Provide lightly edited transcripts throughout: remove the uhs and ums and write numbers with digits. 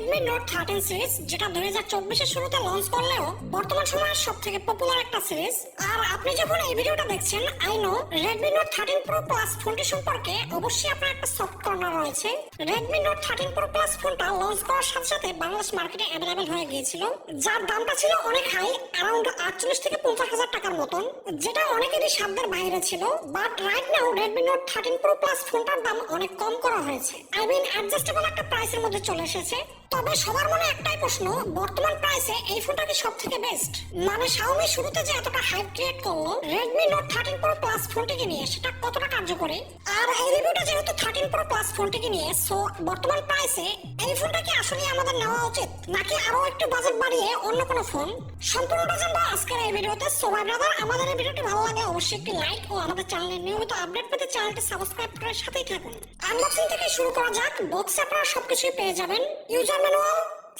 Redmi Note 13 series, যেটা 2024 শুরুতে launch করলেও বর্তমান সময়ের সবথেকে পপুলার একটা সিরিজ। আর আপনি যখন এই ভিডিওটা দেখছেন, I know Redmi Note 13 Pro Plus ফোনটি সম্পর্কে অবশ্যই আপনার একটা সফট কর্নার রয়েছে। Redmi Note 13 Pro Plus ফোনটা লঞ্চ করার সাথে সাথে বাংলাদেশ মার্কেটে অ্যাভেলেবেল হয়ে গিয়েছিল, যার দামটা ছিল অনেক হাই, অ্যারাউন্ড 48 থেকে 50,000 টাকার মতন, যেটা অনেকেরই সাধ্যের বাইরে ছিল। But right now Redmi Note 13 Pro Plus ফোনটার দাম অনেক কম করা হয়েছে, আই মিন অ্যাডজাস্টেবল একটা প্রাইসের মধ্যে চলে এসেছে। তবে সবার মনে একটাই প্রশ্ন, বর্তমান প্রাইসে এই ফোনটা কি সব থেকে বেস্ট? মানে Xiaomi শুরুতে যে এতটা হাইপ ক্রিয়েট করলো Redmi Note 13 Pro Plus ফোনটিকে নিয়ে, সেটা কতটা কার্যকরী? আর এই রিভিউটা যেহেতু 13 Pro Plus ফোনটিকে নিয়ে, সো বর্তমান প্রাইসে এই ফোনটা কি আসলে আমাদের নেওয়া উচিত, নাকি আরো একটু বাজেট বাড়িয়ে অন্য কোনো ফোন? সম্পূর্ণটা জানবো আজকের এই ভিডিওতে। সো মাই ব্রাদার, আমাদের এই ভিডিওটি ভালো লাগে অবশ্যই একটি লাইক ও আমাদের চ্যানেলের নিয়মিত আপডেট পেতে চ্যানেলটি সাবস্ক্রাইব করে সাথেই থাকুন। আনবক্সিং থেকে শুরু করা যাক। বক্সে আপনারা সবকিছুই পেয়ে যাবেন: user manual,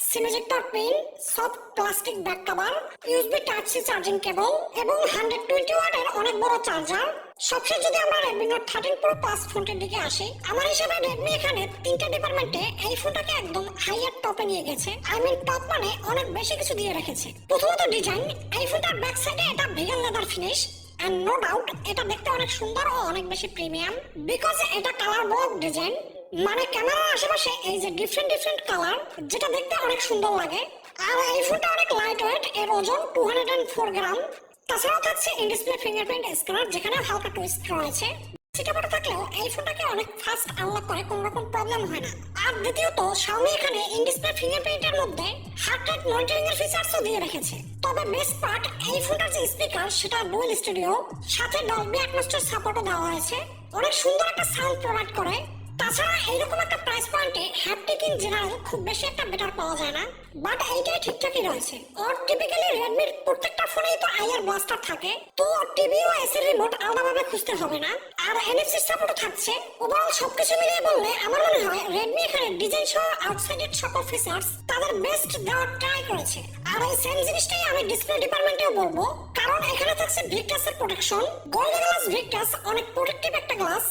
SIM ejector pin, soft plastic back cover, USB type C charging cable এবং 120 ওয়াটের অনেক বড় চার্জার। সবশেষ যদি আমরা Redmi Note 13 Pro Plus ফোনটির দিকে আসি, আমার হিসাবে রেডমি এখানে তিনটা ডিপার্টমেন্টে এই ফোনটাকে একদম হাইয়ার টপে নিয়ে গেছে। আই মিন টপ মানে অনেক বেশি কিছু দিয়ে রেখেছে। প্রথমত ডিজাইন, এই ফোনটার ব্যাক সাইডে এটা vegan leather finish, and no doubt এটা দেখতে অনেক সুন্দর ও অনেক বেশি প্রিমিয়াম, বিকজ এটা কালার বক্স ডিজাইন। মানে ক্যামেরার আশেপাশে এই যে ডিফারেন্ট কালার, যেটা দেখতে অনেক সুন্দর লাগে। আর এই ফোনটা অনেক লাইট ওয়েট, এর ওজন 204 গ্রাম। তাছাড়াও থাকছে ইন ডিসপ্লে ফিঙ্গারপ্রিন্ট স্ক্যানার, যেখানে হালকা টুইস্ট রয়েছে। সিটাপটা থাকলেও এই ফোনটাকে অনেক ফাস্ট আনলক করে, কোনো রকম প্রবলেম হয় না। আর দ্বিতীয়ত Xiaomi এখানে ইন ডিসপ্লে ফিঙ্গারপ্রিন্টের মধ্যে হার্ট রেট মনিটরিং এর ফিচারসও দিয়ে রেখেছে। তবে বেস্ট পার্ট, এই ফোনটার যে স্পিকার সেটা ডুয়াল স্টুডিও, সাথে ডলবি অ্যাটমসফিয়ার সাপোর্টও দেওয়া হয়েছে, অনেক সুন্দর একটা সাউন্ড প্রোভাইড করে। তাছাড়া এইরকম একটা প্রাইস পয়েন্টে হ্যাপটিক ইন জেনারেল খুব বেশি একটা বেটার পাওয়া যায় না, বাট এইটাই ঠিকঠাকই রয়েছে। আর টিপিক্যালি রেডমির প্রত্যেকটা ফোনেই তো আইআর ব্লাস্টার থাকে, তো টিভি ও এসির রিমোট আলাদাভাবে খুঁজতে হবে না। আর এনএফসি সাপোর্টও থাকছে। ওভারঅল সবকিছু মিলিয়ে বললে আমার মনে হয় রেডমি এখানে ডিজাইন সহ আউটসাইডের সকল ফিচার্স তাদের বেস্ট দেওয়ার ট্রাই করেছে। আর এই সেম জিনিসটাই আমি ডিসপ্লে ডিপার্টমেন্টেও বলবো, কারণ এখানে থাকছে ভিক্টাসের প্রোটেকশন। গোল্ড গ্লাস ভিক্টাস অনেক প্রোটেক্টিভ একটা গ্লাস।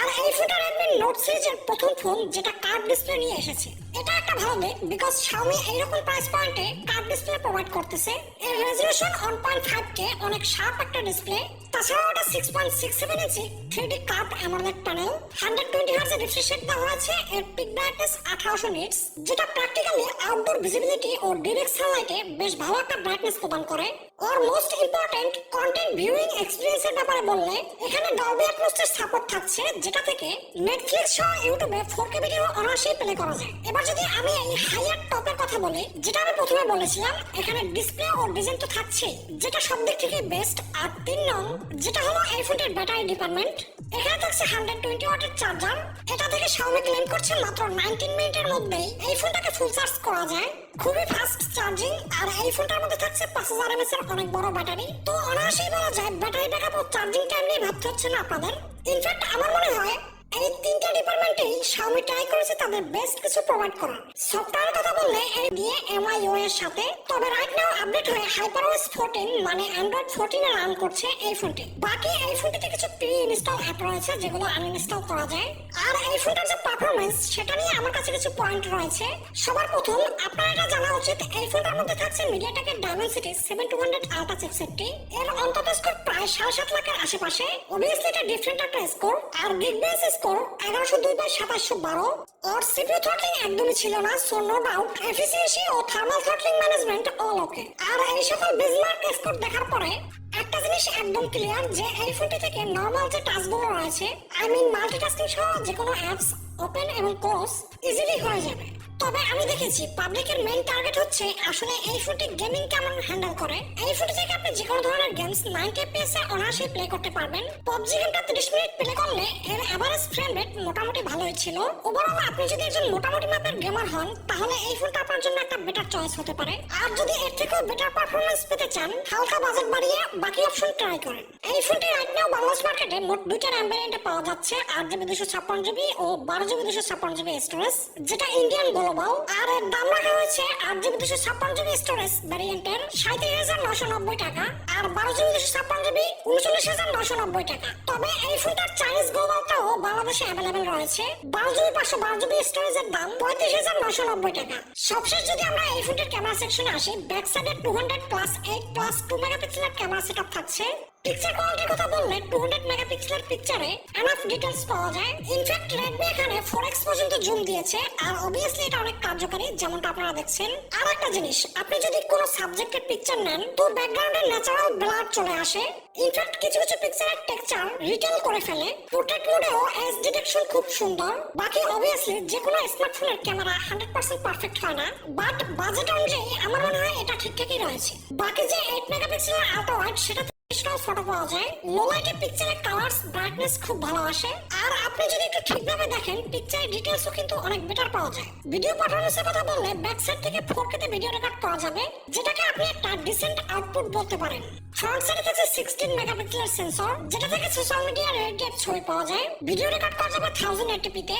আর এই ফোনটা Redmi Note সিরিজের প্রথম ফোন যেটা কার্ভ ডিসপ্লে নিয়ে এসেছে। এটা একটা ভালো দিক, বিকজ Xiaomi এইরকম প্রাইস পয়েন্টে কার্ভ ডিসপ্লে প্রোভাইড করতেছে। এর রেজোলিউশন 1.5K, অনেক শার্প একটা ডিসপ্লে। তাছাড়াও এটা 6.67 ইঞ্চি 3D curve AMOLED panel, 120 hertz এর রিফ্রেশ রেট দেওয়া হয়েছে। এর পিক ব্রাইটনেস 1800 নিটস, যেটা প্র্যাকটিক্যালি আউটডোর ভিজিবিলিটি ও ডাইরেক্ট সানলাইটে বেশ ভালো একটা ব্রাইটনেস প্রদান করে। আর মোস্ট ইম্পর্টেন্ট, কন্টেন্ট ভিউইং এক্সপেরিয়েন্সের ব্যাপারে বললে এখানে ডলবি অ্যাটমসফিয়ার সাপোর্ট থাকছে, যেটা থেকে নেটফ্লিক্স সহ ইউটিউবে 4K ভিডিও অনায়াসেই প্লে করা যায়। এবার যদি আমি এই হাইয়ার টপের কথা বলি, যেটা আমি প্রথমে বলেছিলাম, এখানে ডিসপ্লে ও ডিজাইন তো থাকছেই, যেটা সব দিক থেকে বেস্ট। আর 3 নং, যেটা হলো এই ফোনটির ব্যাটারি ডিপার্টমেন্ট। এখানে থাকছে 120 ওয়াটের চার্জার। এটা থেকে Xiaomi ক্লেম করছে মাত্র 19 মিনিটের মধ্যেই এই ফোনটাকে ফুল চার্জ করা যায়, খুবই ফাস্ট চার্জিং। আর এই ফোনটার মধ্যে থাকছে 5000 mAh এর অনেক বড় ব্যাটারি। তো অনায়াসেই বলা যায় ব্যাটারি ব্যাকআপ ও চার্জিং টাইম নিয়ে ভাবতে হচ্ছে না আপনাদের। ইনফ্যাক্ট আমার মনে হয় এই তিনটা ডিপার্টমেন্টেই Xiaomi ট্রাই করেছে তাদের বেস্ট কিছু প্রোভাইড করার। সফটওয়্যারের কথা বললে এই দিয়ে MIUI এর সাথে, তবে রাইট নাও আপডেট হয়ে HyperOS 14 মানে Android 14 এ রান করছে এই ফোনটি। বাকি এই ফোনটিতে কিছু প্রি ইনস্টল অ্যাপ রয়েছে যেগুলো আনইনস্টল করা যায়। আর এই ফোনটার যে পারফরম্যান্স, সেটা নিয়ে আমার কাছে কিছু পয়েন্ট রয়েছে। সবার প্রথম আপনার এটা জানা উচিত, এই ফোনটার মধ্যে থাকছে মিডিয়াটেকের Dimensity 7200 আলট্রা চিপসেটটি। এর অন্তত স্কোর প্রায় 7.5 লাখের আশেপাশে। অবভিয়াসলি এটা ডিফারেন্ট একটা স্কোর। আর গিগবেস স্কোর 1102/2712। আর সিপিইউ থ্রটলিং একদমই ছিল না, সো নো ডাউট এফিসিয়েন্সি ও thermal throttling management all okay. আর এই সকল বেঞ্চমার্ক স্কোর দেখার পরে একটা জিনিস একদম ক্লিয়ার, যে এই ফোনটি থেকে নরমাল যে টাচগুলো রয়েছে, আই মিন মাল্টিটাস্কিং সহ যে কোনো অ্যাপস ওপেন এবং ক্লোজ ইজিলি হয়ে যাবে। তবে আমি দেখেছি পাবলিকের মেইন টার্গেট হচ্ছে আসলে এই ফোনটি গেমিং কেমন হ্যান্ডেল করে। এই ফোনটি থেকে আপনি যে কোনো ধরনের গেমস 90 FPS এ অনায়াসে প্লে করতে পারবেন। PUBG গেমটা 30 মিনিট প্লে করলে এর এভারেজ ফ্রেম রেট মোটামুটি ভালোই ছিল। ওভারঅল আপনি যদি একজন মোটামুটি মাপের গেমার হন, তাহলে এই ফোনটা আপনার জন্য একটা বেটার চয়েস হতে পারে। আর যদি এর থেকেও বেটার পারফরম্যান্স পেতে চান, হালকা বাজেট বাড়িয়ে বাকি অপশন ট্রাই করেন। এই ফোনটি রাইট নাও বাংলাদেশ মার্কেটে মোট 2টা RAM ভ্যারিয়েন্টে পাওয়া যাচ্ছে, 8GB 256GB ও 12GB 256GB স্টোরেজ, যেটা ইন্ডিয়ান গ্লোবাল। আর এর দাম রাখা হয়েছে 8GB 256GB স্টোরেজ ভ্যারিয়েন্টের 37,990 টাকা, আর 12 12 GB 256 GB 39,990 টাকা। তবে এই ফোনটার চাইনিজ গ্লোবালটাও বাংলাদেশে অ্যাভেলেবেল রয়েছে। 12 GB 512 GB স্টোরেজের দাম 35,990 টাকা। সবশেষ যদি আমরা এই ফোনটির ক্যামেরা সেকশনে আসি, ব্যাক সাইডে 200+8+2 মেগাপিক্সেলের ক্যামেরা সেটআপ থাকছে। পিকচার কোয়ালিটির কথা বললে 200 মেগাপিক্সেলের পিকচারে এনাফ ডিটেইলস পাওয়া যায়। ইনফ্যাক্ট রেডমি এখানে 4x পর্যন্ত জুম দিয়েছে, আর অবভিয়াসলি এটা অনেক কার্যকরী, যেমনটা আপনারা দেখছেন। আর একটা জিনিস, আপনি যদি কোনো সাবজেক্টের পিকচার নেন তো ব্যাকগ্রাউন্ডে ন্যাচারাল ব্লার চলে আসে। ইনফ্যাক্ট কিছু কিছু পিকচারের টেক্সচার রিটেল করে ফেলে। পোর্ট্রেট মোডেও এজ ডিটেকশন খুব সুন্দর। বাকি অবভিয়াসলি যে কোনো স্মার্টফোনের ক্যামেরা 100% পারফেক্ট হয় না, বাট বাজেট অনুযায়ী আমার মনে হয় এটা ঠিকঠাকই রয়েছে। বাকি যে 8 মেগাপিক্সেলের আল্ট্রা ওয়াইড, সেটা ফটো পাওয়া যায়। লো লাইটে পিকচারের কালারস ব্রাইটনেস খুব ভালো আসে। আর আপনি যদি একটু ঠিকভাবে দেখেন, পিকচারের ডিটেইলসও কিন্তু অনেক বেটার পাওয়া যায়। ভিডিও পারফরম্যান্সের কথা বললে ব্যাক সাইড থেকে 4K তে ভিডিও রেকর্ড করা যাবে, যেটাকে আপনি একটা ডিসেন্ট আউটপুট বলতে পারেন। ফ্রন্ট সাইডে থাকছে 16 মেগাপিক্সেলের সেন্সর, যেটা থেকে সোশ্যাল মিডিয়ার রেডিয়েট ছবি পাওয়া যায়। ভিডিও রেকর্ড করা যাবে 1080p তে।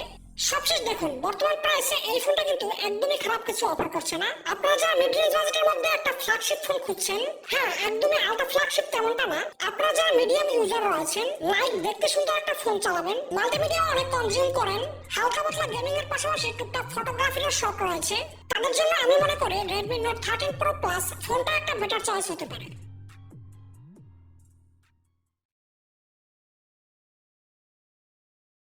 সবশেষ দেখুন, বর্তমান প্রাইসে এই ফোনটা কিন্তু একদমই খারাপ কিছু অফার করছে না। আপনারা যারা মিড রেঞ্জ বাজেটের মধ্যে একটা ফ্ল্যাগশিপ ফোন খুঁজছেন, হ্যাঁ একদমই আলট্রা ফ্ল্যাগশিপ তেমনটা না, আপনারা যারা মিডিয়াম ইউজার রয়েছেন, লাইক দেখতে সুন্দর একটা ফোন চালাবেন, মাল্টিমিডিয়া অনেক কনজিউম করেন, হালকা পাতলা গেমিং এর পাশাপাশি টুকটাক ফটোগ্রাফির শখ রয়েছে, তাদের জন্য আমি মনে করি Redmi Note 13 Pro Plus ফোনটা একটা বেটার চয়েস হতে পারে।